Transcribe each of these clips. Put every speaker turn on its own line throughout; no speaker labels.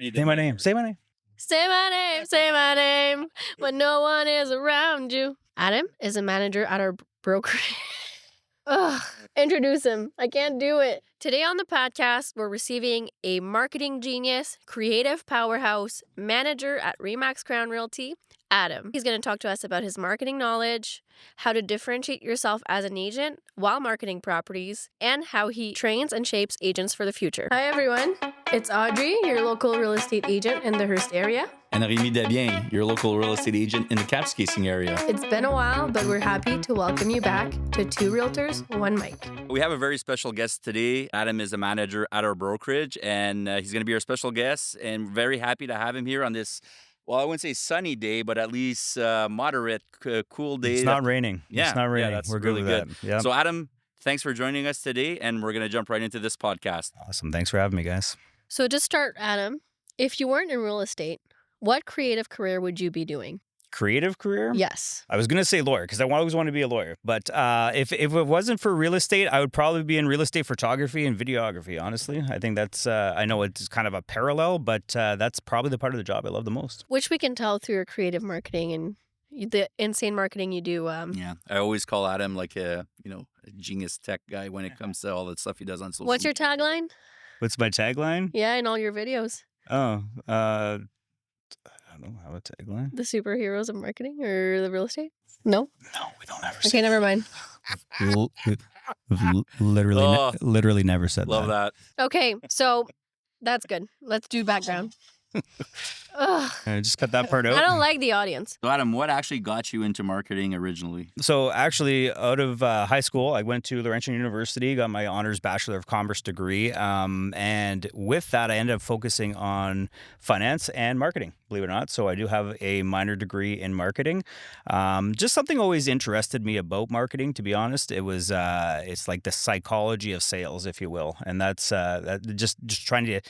Say my name. Say my name.
Say my name when no one is around you. Adam is a manager at our broker. Ugh, introduce him. I can't do it. Today on the podcast, we're receiving a marketing genius, creative powerhouse, manager at Remax Crown Realty, Adam. He's going to talk to us about his marketing knowledge, how to differentiate yourself as an agent while marketing properties, and how he trains and shapes agents for the future. Hi, everyone. It's Audrey, your local real estate agent in the Hearst area.
And Remi, Desbiens, your local real estate agent in the Kapuskasing area.
It's been a while, but we're happy to welcome you back to Two Realtors, One Mic.
We have a very special guest today. Adam is a manager at our brokerage, and he's going to be our special guest. And very happy to have him here on this, well, I wouldn't say sunny day, but at least moderate, cool day.
It's not raining.
Yeah,
it's not raining.
That's
we're
really
good
good.
with that. Yeah.
So, Adam, thanks for joining us today, and we're going to jump right into this podcast.
Awesome. Thanks for having me, guys.
So to start, Adam, if you weren't in real estate, what creative career would you be doing?
Creative career?
Yes.
I was going to say lawyer because I always wanted to be a lawyer. But if it wasn't for real estate, I would probably be in real estate photography and videography, honestly. I think that's, I know it's kind of a parallel, but that's probably the part of the job I love the most.
Which we can tell through your creative marketing and the insane marketing you do.
Yeah, I always call Adam like a genius tech guy when it comes to all the stuff he does on social
What's your
media.
tagline?
What's my tagline?
Yeah, in all your videos.
Oh, I don't have a tagline.
The superheroes of marketing or the real estate? No?
No, we don't ever
Okay,
say
never mind.
Literally never said
Love that.
Okay, so that's good. Let's do background. Ugh.
Just cut that part out.
I don't like the audience.
So, Adam, what actually got you into marketing originally?
So actually, out of high school, I went to Laurentian University, got my honors Bachelor of Commerce degree. And with that, I ended up focusing on finance and marketing, believe it or not. So I do have a minor degree in marketing. Just something always interested me about marketing, to be honest. It was, it's like the psychology of sales, if you will. And that's just trying to...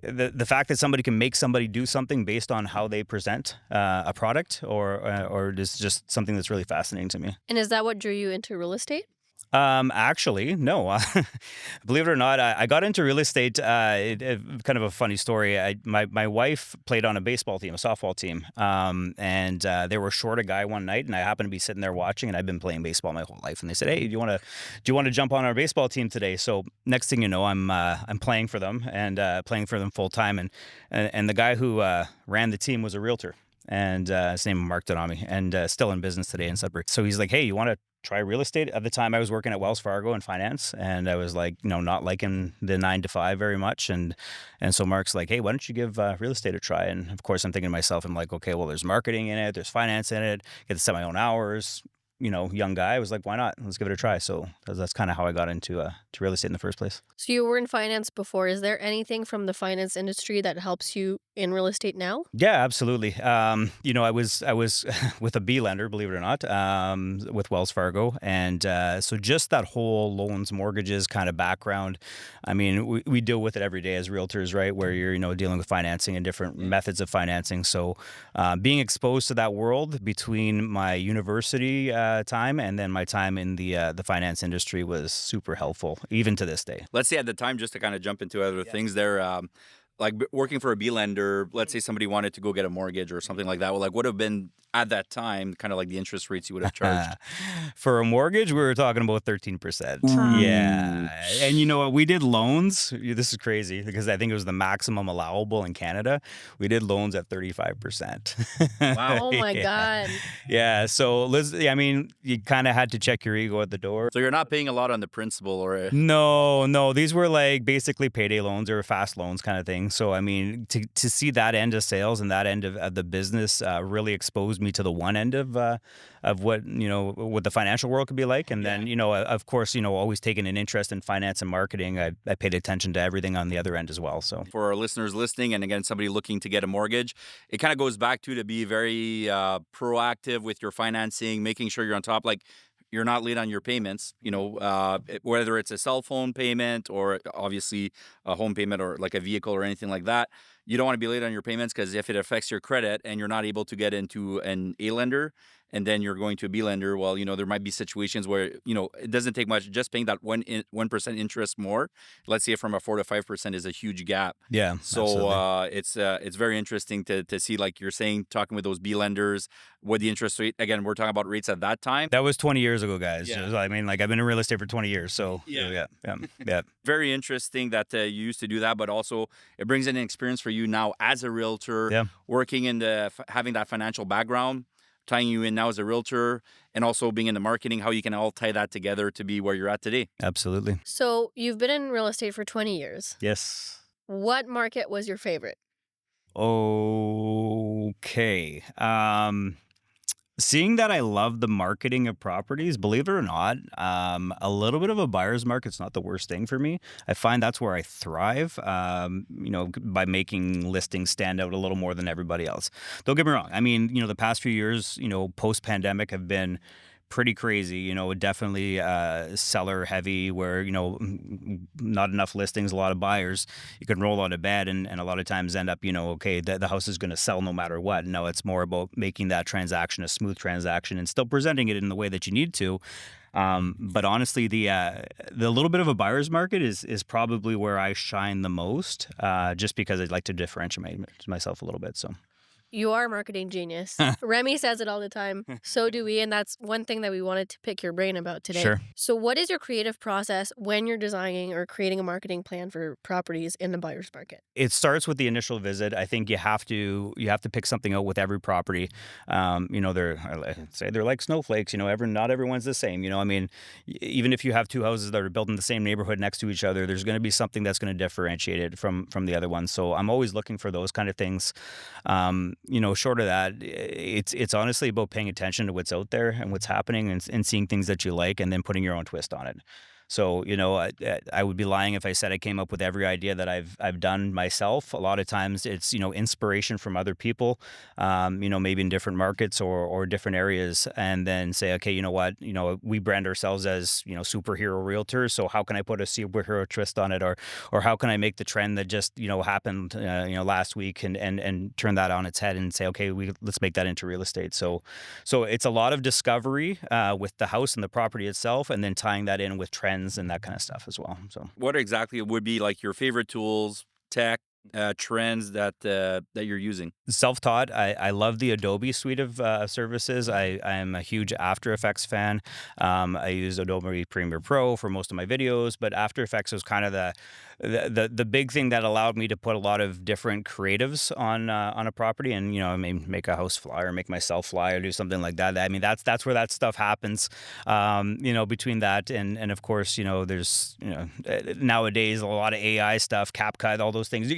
The fact that somebody can make somebody do something based on how they present a product or is just something that's really fascinating to me.
And is that what drew you into real estate?
Actually, no. Believe it or not, I got into real estate. Kind of a funny story. My wife played on a baseball team, a softball team, and they were short a guy one night, and I happened to be sitting there watching, and I've been playing baseball my whole life. And they said, "Hey, do you want to jump on our baseball team today?" So next thing you know, I'm playing for them and playing for them full time, and the guy who ran the team was a realtor. And his name Mark Donami, and still in business today in Sudbury. So he's like, "Hey, you want to try real estate?" At the time, I was working at Wells Fargo in finance, and I was like, not liking the 9 to 5 very much. And so Mark's like, "Hey, why don't you give real estate a try?" And of course, I'm thinking to myself, I'm like, "Okay, well, there's marketing in it, there's finance in it, get to set my own hours." Young guy. I was like, "Why not? Let's give it a try." So that's kind of how I got into to real estate in the first place.
So you were in finance before. Is there anything from the finance industry that helps you in real estate now?
Yeah, absolutely. I was with a B lender, believe it or not, with Wells Fargo, and so just that whole loans, mortgages kind of background. I mean, we deal with it every day as realtors, right? Where you're dealing with financing and different methods of financing. So being exposed to that world between my university time and then my time in the finance industry was super helpful, even to this day.
Let's say at the time, just to kind of jump into other things there, like working for a B lender, let's say somebody wanted to go get a mortgage or something like that, well, like what have been at that time kind of like the interest rates you would have charged?
For a mortgage, we were talking about 13%. Yeah. And you know what? We did loans. This is crazy because I think it was the maximum allowable in Canada. We did loans at 35%.
Wow.
Oh my God.
Yeah. So, I mean, you kind of had to check your ego at the door.
So you're not paying a lot on the principal or...
No. These were like basically payday loans or fast loans kind of thing. So, I mean, to see that end of sales and that end of the business really exposed me to the one end of what what the financial world could be like, and then of course always taking an interest in finance and marketing. I paid attention to everything on the other end as well. So
for our listeners listening, and again somebody looking to get a mortgage, it kind of goes back to be very proactive with your financing, making sure you're on top. Like you're not late on your payments, whether it's a cell phone payment or obviously a home payment or like a vehicle or anything like that. You don't want to be late on your payments because if it affects your credit and you're not able to get into an A lender and then you're going to a B lender, well, there might be situations where, it doesn't take much. Just paying that 1% interest more, let's say from a 4 to 5% is a huge gap.
Yeah,
So it's very interesting to see, like you're saying, talking with those B lenders, what the interest rate, again, we're talking about rates at that time.
that was 20 years ago, guys.
Yeah.
I mean, like I've been in real estate for 20 years, so
Yeah.
yeah.
Very interesting that you used to do that, but also it brings in an experience for you now as a realtor,
Yeah.
working in having that financial background, tying you in now as a realtor, and also being in the marketing, how you can all tie that together to be where you're at today.
Absolutely.
So you've been in real estate for 20 years.
Yes.
What market was your favorite?
Okay. Seeing that I love the marketing of properties, believe it or not, a little bit of a buyer's market's not the worst thing for me. I find that's where I thrive, by making listings stand out a little more than everybody else. Don't get me wrong. I mean, the past few years, post-pandemic have been pretty crazy, definitely seller heavy where, not enough listings, a lot of buyers. You can roll out of bed and a lot of times end up, okay, the house is going to sell no matter what. No, it's more about making that transaction a smooth transaction and still presenting it in the way that you need to. But honestly, the little bit of a buyer's market is probably where I shine the most, just because I'd like to differentiate myself a little bit. So.
You are a marketing genius. Remi says it all the time. So do we. And that's one thing that we wanted to pick your brain about today.
Sure.
So what is your creative process when you're designing or creating a marketing plan for properties in the buyer's market?
It starts with the initial visit. I think you have to pick something out with every property. They're like snowflakes. Not everyone's the same. I mean, even if you have two houses that are built in the same neighborhood next to each other, there's going to be something that's going to differentiate it from the other one. So I'm always looking for those kind of things. Short of that, it's honestly about paying attention to what's out there and what's happening and seeing things that you like and then putting your own twist on it. So, I would be lying if I said I came up with every idea that I've done myself. A lot of times it's, inspiration from other people, maybe in different markets or different areas, and then say, okay, you know what, we brand ourselves as, superhero realtors. So how can I put a superhero twist on it? Or how can I make the trend that just, happened, last week and turn that on its head and say, okay, let's make that into real estate. So it's a lot of discovery, with the house and the property itself, and then tying that in with trends and that kind of stuff as well. So
What exactly would be like your favorite tools, tech, trends that you're using?
self-taught, I love the Adobe suite of services. I am a huge After Effects fan. I use Adobe Premiere Pro for most of my videos, but After Effects was kind of the big thing that allowed me to put a lot of different creatives on a property, and I may make a house fly or make myself fly or do something like that. I mean, that's where that stuff happens. Between that and of course, there's nowadays a lot of AI stuff, CapCut, all those things.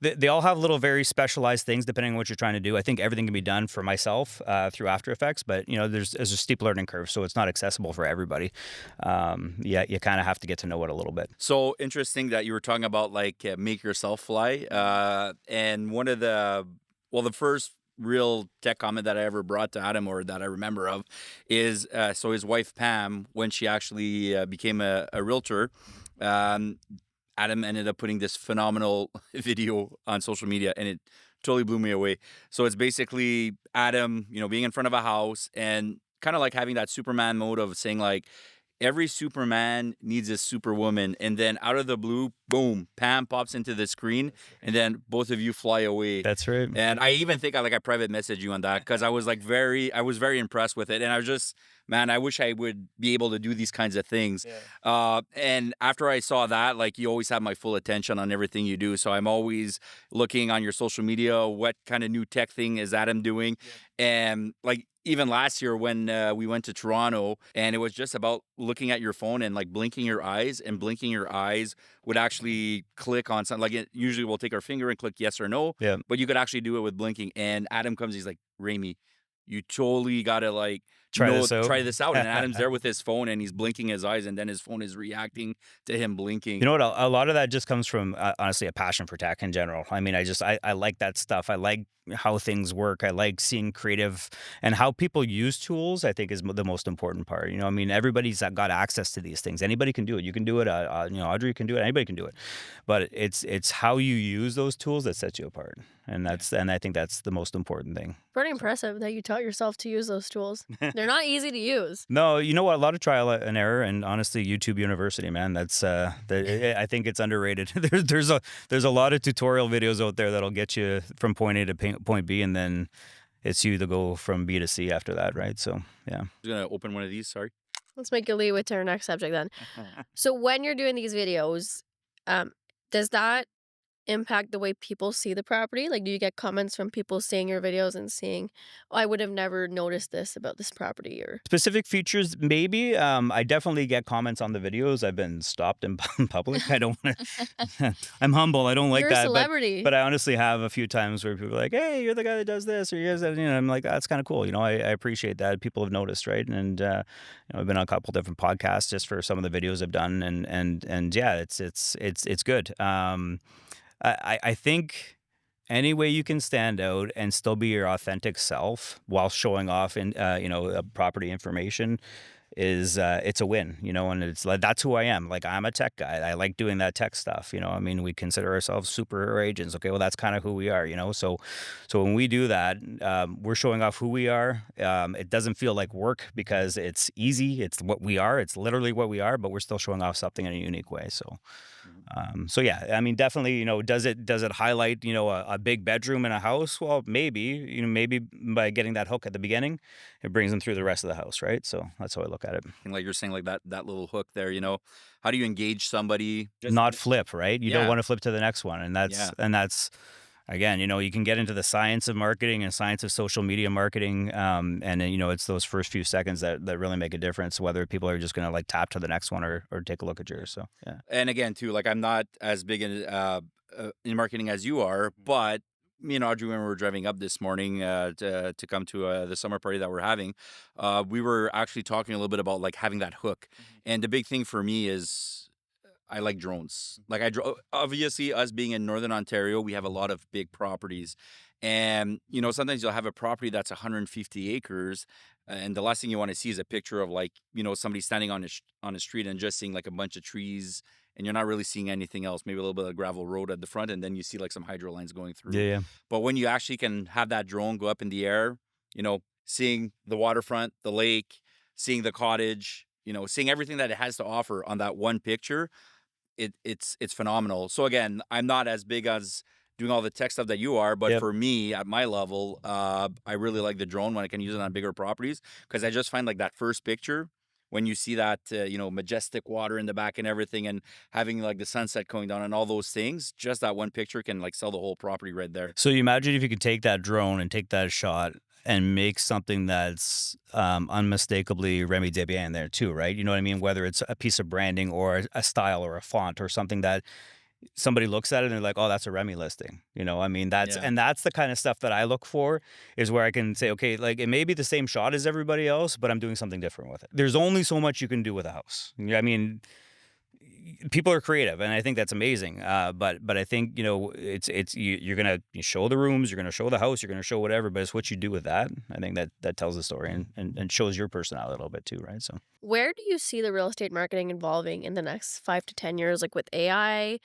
They all have little very specialized things depending on what you're trying to do. I think everything can be done for myself through After Effects, but there's a steep learning curve, so it's not accessible for everybody. You kind of have to get to know it a little bit.
So interesting that you were talking about like make yourself fly. And one of the first real tech comment that I ever brought to Adam, or that I remember of, is so his wife Pam, when she actually became a realtor, Adam ended up putting this phenomenal video on social media, and it totally blew me away. So it's basically Adam, being in front of a house and kind of like having that Superman mode of saying like, every Superman needs a Superwoman, and then out of the blue, boom, Pam pops into the screen, and then both of you fly away.
That's right.
And I even think I private messaged you on that because I was very impressed with it, and I was just, man, I wish I would be able to do these kinds of things. Yeah. And after I saw that, like, you always have my full attention on everything you do, so I'm always looking on your social media, what kind of new tech thing is Adam doing, and like. Even last year when we went to Toronto, and it was just about looking at your phone and like blinking your eyes, and blinking your eyes would actually click on something. Like, usually we'll take our finger and click yes or no, but you could actually do it with blinking. And Adam comes, he's like, Remi, you totally got to like
Try this out.
try this out. And Adam's there with his phone and he's blinking his eyes, and then his phone is reacting to him blinking.
You know what? A lot of that just comes from honestly a passion for tech in general. I mean, I like that stuff. I like how things work. I like seeing creative and how people use tools. I think is the most important part. I mean, everybody's got access to these things. Anybody can do it. You can do it. Audrey can do it. Anybody can do it. But it's how you use those tools that sets you apart. And I think that's the most important thing.
Pretty impressive that you taught yourself to use those tools. They're not easy to use.
No, you know what? A lot of trial and error, and honestly, YouTube University, man. That's I think it's underrated. There's a lot of tutorial videos out there that'll get you from point A to point B, and then it's you to go from B to C after that, right? So yeah.
I'm gonna open one of these. Sorry.
Let's make a lead with our next subject then. So when you're doing these videos, does that impact the way people see the property? Like, do you get comments from people seeing your videos and seeing, oh, I would have never noticed this about this property? Or
Specific features, maybe. I definitely get comments on the videos. I've been stopped in public. I don't want to. I'm humble. I don't like
you're
that.
a celebrity.
But I honestly have a few times where people are like, "Hey, you're the guy that does this," or "You guys," I'm like, "That's kind of cool." I appreciate that. People have noticed, right? And I've been on a couple different podcasts just for some of the videos I've done, and yeah, it's good. I think any way you can stand out and still be your authentic self while showing off property information is it's a win, and it's like that's who I am. Like I'm a tech guy. I like doing that tech stuff. I mean, we consider ourselves super agents. Okay, well that's kind of who we are. So when we do that, we're showing off who we are. It doesn't feel like work because it's easy. It's what we are. It's literally what we are. But we're still showing off something in a unique way. So yeah, I mean, definitely, does it highlight, a big bedroom in a house? Well, maybe by getting that hook at the beginning, it brings them through the rest of the house, right? So that's how I look at it.
And like you're saying, like that little hook there, how do you engage somebody?
Not flip, right? You don't
Yeah.
want to flip to the next one, and that's again, you can get into the science of marketing and science of social media marketing, and then, it's those first few seconds that really make a difference, whether people are just going to like tap to the next one or take a look at yours. So yeah.
And again, too, like I'm not as big in marketing as you are, but me and Audrey, when we were driving up this morning to come to the summer party that we're having, we were actually talking a little bit about like having that hook. And the big thing for me is I like drones. Like obviously, us being in Northern Ontario, we have a lot of big properties. And, sometimes you'll have a property that's 150 acres. And the last thing you want to see is a picture of like, somebody standing on a street and just seeing like a bunch of trees. And you're not really seeing anything else, maybe a little bit of gravel road at the front. And then you see like some hydro lines going through.
Yeah.
But when you actually can have that drone go up in the air, seeing the waterfront, the lake, seeing the cottage, seeing everything that it has to offer on that one picture, it's phenomenal. So again, I'm not as big as doing all the tech stuff that you are, but
Yep.
for me, at my level, I really like the drone when I can use it on bigger properties, because I just find like that first picture when you see that majestic water in the back and everything, and having like the sunset going down and all those things, just that one picture can like sell the whole property right there.
So you imagine if you could take that drone and take that shot and make something that's unmistakably Remi Desbiens in there too, right? You know what I mean? Whether it's a piece of branding or a style or a font or something that somebody looks at it and they're like, oh, that's a Remi listing. I mean, that's the kind of stuff that I look for, is where I can say, okay, like it may be the same shot as everybody else, but I'm doing something different with it. There's only so much you can do with a house. I mean, people are creative, and I think that's amazing. But I think, you're gonna show the rooms, you're gonna show the house, you're gonna show whatever, but it's what you do with that. I think that tells the story and shows your personality a little bit too, right? So
where do you see the real estate marketing evolving in the next 5 to 10 years, like with AI,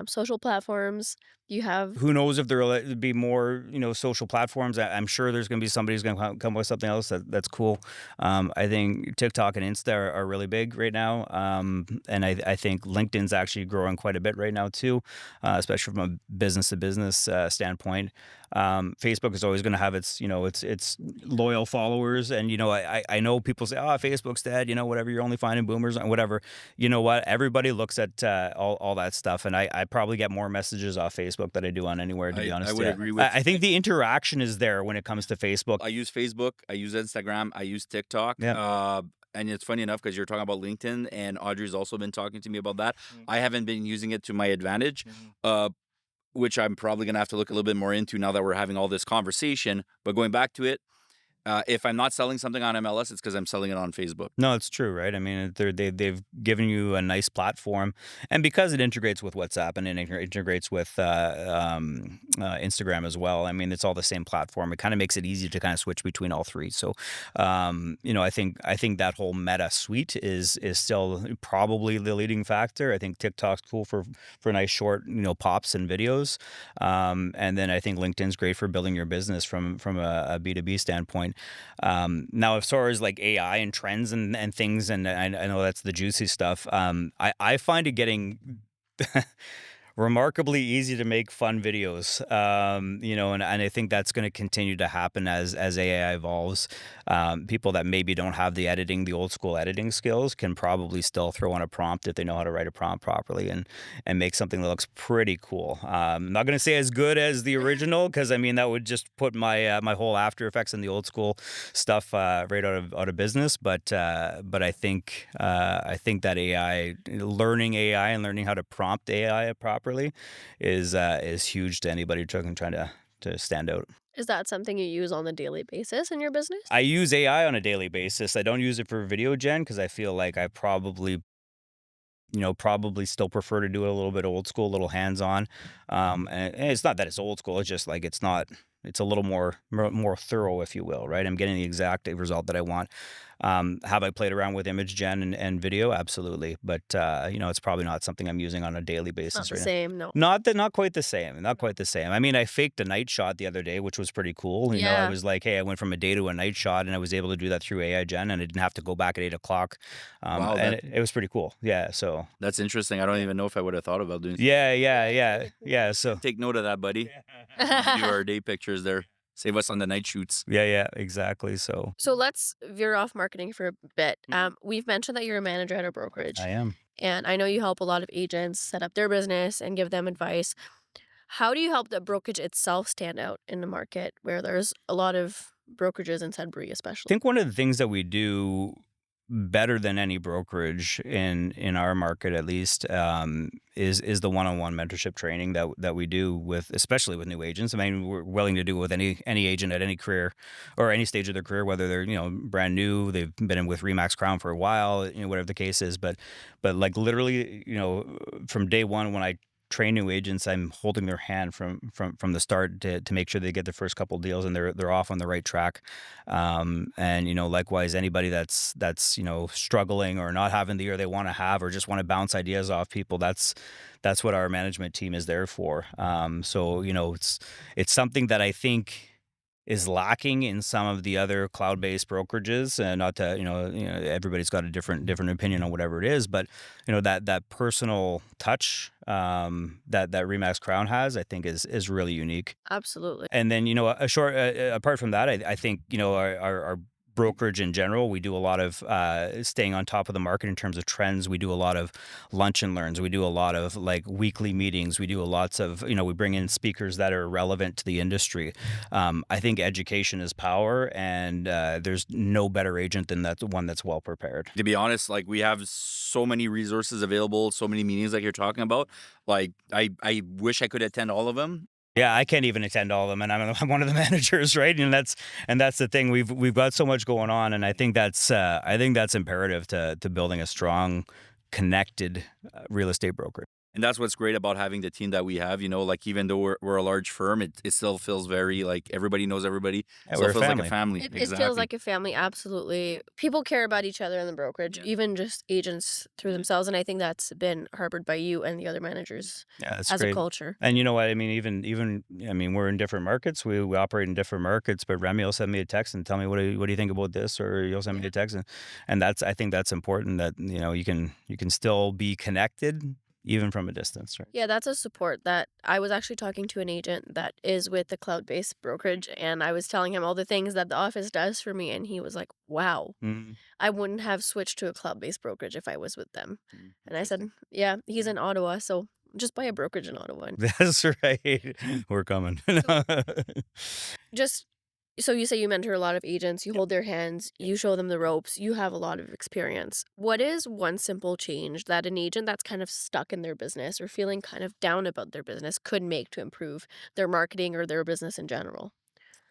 social platforms? You have
who knows if there'll be more, social platforms. I'm sure there's going to be somebody who's going to come with something else that's cool. I think TikTok and Insta are really big right now. And I think LinkedIn's actually growing quite a bit right now too, especially from a business to business standpoint. Facebook is always going to have its loyal followers. And, I know people say, oh, Facebook's dead, whatever, you're only finding boomers and whatever. You know what? Everybody looks at all that stuff. And I probably get more messages off Facebook than I do on anywhere, to be honest.
I would agree with
I think the interaction is there when it comes to Facebook.
I use Facebook, I use Instagram, I use TikTok.
Yeah.
And it's funny enough because you're talking about LinkedIn, and Audrey's also been talking to me about that. I haven't been using it to my advantage, which I'm probably going to have to look a little bit more into now that we're having all this conversation. But going back to it, If I'm not selling something on MLS, it's because I'm selling it on Facebook.
No, it's true, right? I mean, they've given you a nice platform, and because it integrates with WhatsApp and it integrates with Instagram as well. I mean, it's all the same platform. It kind of makes it easy to kind of switch between all three. So, I think that whole Meta suite is still probably the leading factor. I think TikTok's cool for nice short pops and videos, and then I think LinkedIn's great for building your business from a B2B standpoint. Now, as far as like AI and trends and things, and I know that's the juicy stuff. I find it getting remarkably easy to make fun videos. And I think that's going to continue to happen as AI evolves. People that maybe don't have the old school editing skills can probably still throw on a prompt if they know how to write a prompt properly and make something that looks pretty cool. I'm not going to say as good as the original, because I mean that would just put my whole After Effects and the old school stuff right out of business. But I think that learning AI and learning how to prompt AI properly is huge to anybody trying to stand out.
Is that something you use on a daily basis in your business?
I use AI on a daily basis. I don't use it for video gen because I feel like I probably still prefer to do it a little bit old school, a little hands on. And it's not that it's old school. It's just like it's not. It's a little more thorough, if you will, right? I'm getting the exact result that I want. Have I played around with image gen and video? Absolutely, but it's probably not something I'm using on a daily
Not
basis
the
right now.
same, no.
Not quite the same. Not quite the same. I mean, I faked a night shot the other day, which was pretty cool. I
Yeah.
was like, hey, I went from a day to a night shot, and I was able to do that through AI gen, and I didn't have to go back at 8 o'clock.
Wow,
And it was pretty cool. Yeah. So
that's interesting. I don't even know if I would have thought about doing.
yeah. So
Take note of that, buddy. We do our day pictures there. Save us on the night shoots.
yeah, exactly. So
So let's veer off marketing for a bit. We've mentioned that you're a manager at a brokerage,
I am.
and I know you help a lot of agents set up their business and give them advice. How do you help the brokerage itself stand out in the market where there's a lot of brokerages in Sudbury,
I
especially?
think one of the things that we do better than any brokerage in our market, at least, is the one-on-one mentorship training that we do especially with new agents. I mean, we're willing to do it with any agent at any career or any stage of their career, whether they're brand new, they've been in with Remax Crown for a while, whatever the case is. But like literally, from day one when I train new agents, I'm holding their hand from the start to make sure they get their first couple deals and they're off on the right track. And likewise, anybody that's struggling or not having the year they want to have or just want to bounce ideas off people, that's what our management team is there for. So it's something that I think is lacking in some of the other cloud-based brokerages. Not to everybody's got a different opinion on whatever it is, but that personal touch that Remax Crown has, I think is really unique.
Absolutely.
And then apart from that, I think our brokerage in general, we do a lot of staying on top of the market in terms of trends. We do a lot of lunch and learns. We do a lot of like weekly meetings. We do lots of we bring in speakers that are relevant to the industry. I think education is power, and there's no better agent than that one that's well prepared.
To be honest, like we have so many resources available, so many meetings like you're talking about. Like I wish I could attend all of them.
Yeah, I can't even attend all of them, and I'm one of the managers, right? And that's the thing. We've got so much going on, and I think that's imperative to building a strong, connected real estate broker.
And that's what's great about having the team that we have. Like even though we're a large firm, it still feels very like everybody knows everybody.
Yeah,
Still
we're a
feels like
family.
a family.
It
Exactly.
feels like a family, absolutely. People care about each other in the brokerage, even just agents through themselves. And I think that's been harbored by you and the other managers
Yeah, that's
as
great.
a culture.
And you know what I mean? Even I mean, we're in different markets. We operate in different markets. But Remi will send me a text and tell me what do you think about this, or you'll send me a text, and I think that's important that you can still be connected even from a distance, right?
Yeah, that's a support that I was actually talking to an agent that is with the cloud-based brokerage, and I was telling him all the things that the office does for me, and he was like, wow,
Mhm.
I wouldn't have switched to a cloud-based brokerage if I was with them. And I said,
Interesting.
yeah, he's in Ottawa, so just buy a brokerage in Ottawa.
That's right. We're coming.
Just so you say you mentor a lot of agents, you hold their hands, you show them the ropes, you have a lot of experience. What is one simple change that an agent that's kind of stuck in their business or feeling kind of down about their business could make to improve their marketing or their business in general?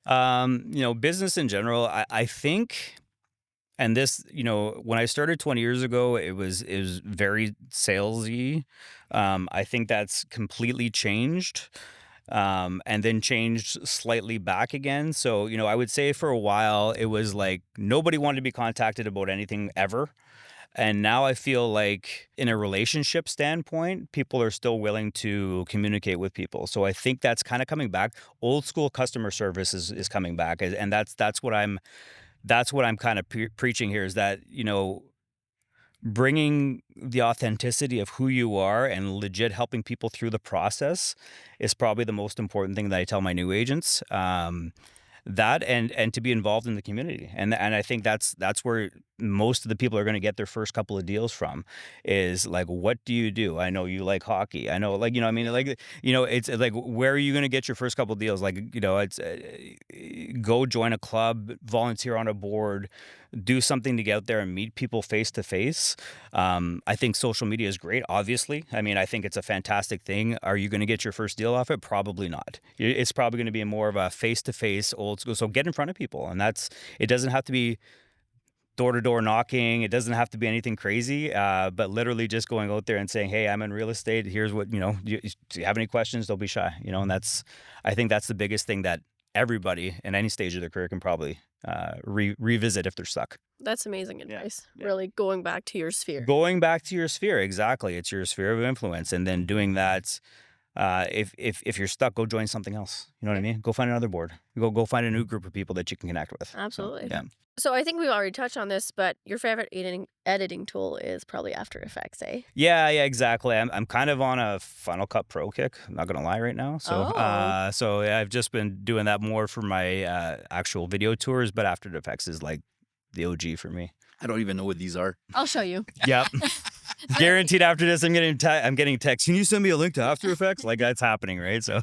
Business in general, I think, and this, when I started 20 years ago, it was very salesy. I think that's completely changed, and then changed slightly back again. So, I would say for a while it was like nobody wanted to be contacted about anything ever. And now I feel like in a relationship standpoint, people are still willing to communicate with people. So I think that's kind of coming back. Old school customer service is coming back. And that's what I'm kind of preaching here is that, bringing the authenticity of who you are and legit helping people through the process is probably the most important thing that I tell my new agents. That and to be involved in the community, and I think that's where most of the people are going to get their first couple of deals from, is like, what do you do? I know you like hockey. I know, like, I mean, like, it's like, where are you going to get your first couple of deals? Like, it's go join a club, volunteer on a board, do something to get out there and meet people face to face. I think social media is great, obviously. I mean, I think it's a fantastic thing. Are you going to get your first deal off it? Probably not. It's probably going to be more of a face to face, old school. So get in front of people. And it doesn't have to be door to door knocking. It doesn't have to be anything crazy, but literally just going out there and saying, "Hey, I'm in real estate. Here's what, do you have any questions? Don't be shy." And I think that's the biggest thing that everybody in any stage of their career can probably revisit if they're stuck.
That's amazing
Yeah,
advice.
yeah.
Really going back to your sphere.
Going back to your sphere, exactly. It's your sphere of influence, and then doing that. If you're stuck, go join something else. You know what I mean? Go find another board. Go find a new group of people that you can connect with.
Absolutely.
So, yeah.
So I think we've already touched on this, but your favorite editing tool is probably After Effects, eh?
Yeah, exactly. I'm kind of on a Final Cut Pro kick. I'm not gonna lie right now. So
Oh.
yeah, I've just been doing that more for my actual video tours, but After Effects is like the OG for me.
I don't even know what these are.
I'll show you.
Yep. Guaranteed after this, I'm getting text. Can you send me a link to After Effects? Like, that's happening, right? So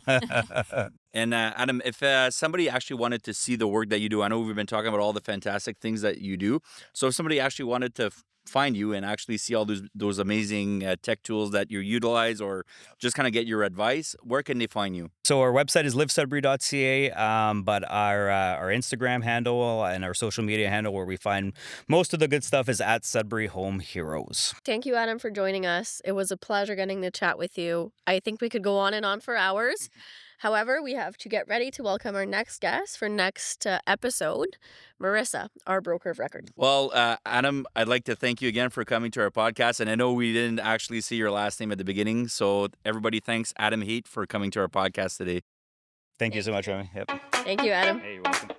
And Adam, if somebody actually wanted to see the work that you do, I know we've been talking about all the fantastic things that you do. So if somebody actually wanted to find you and actually see all those amazing tech tools that you utilize, or just kind of get your advice, where can they find you?
So our website is livesudbury.ca, but our Instagram handle and our social media handle where we find most of the good stuff is at Sudbury Home Heroes.
Thank you, Adam, for joining us. It was a pleasure getting to chat with you. I think we could go on and on for hours. However, we have to get ready to welcome our next guest for next episode, Marissa, our broker of record.
Well, Adam, I'd like to thank you again for coming to our podcast. And I know we didn't actually see your last name at the beginning. So everybody thanks Adam Haight for coming to our podcast today.
Thank you so much, Remi. Yep.
Thank you, Adam.
Hey, you're welcome.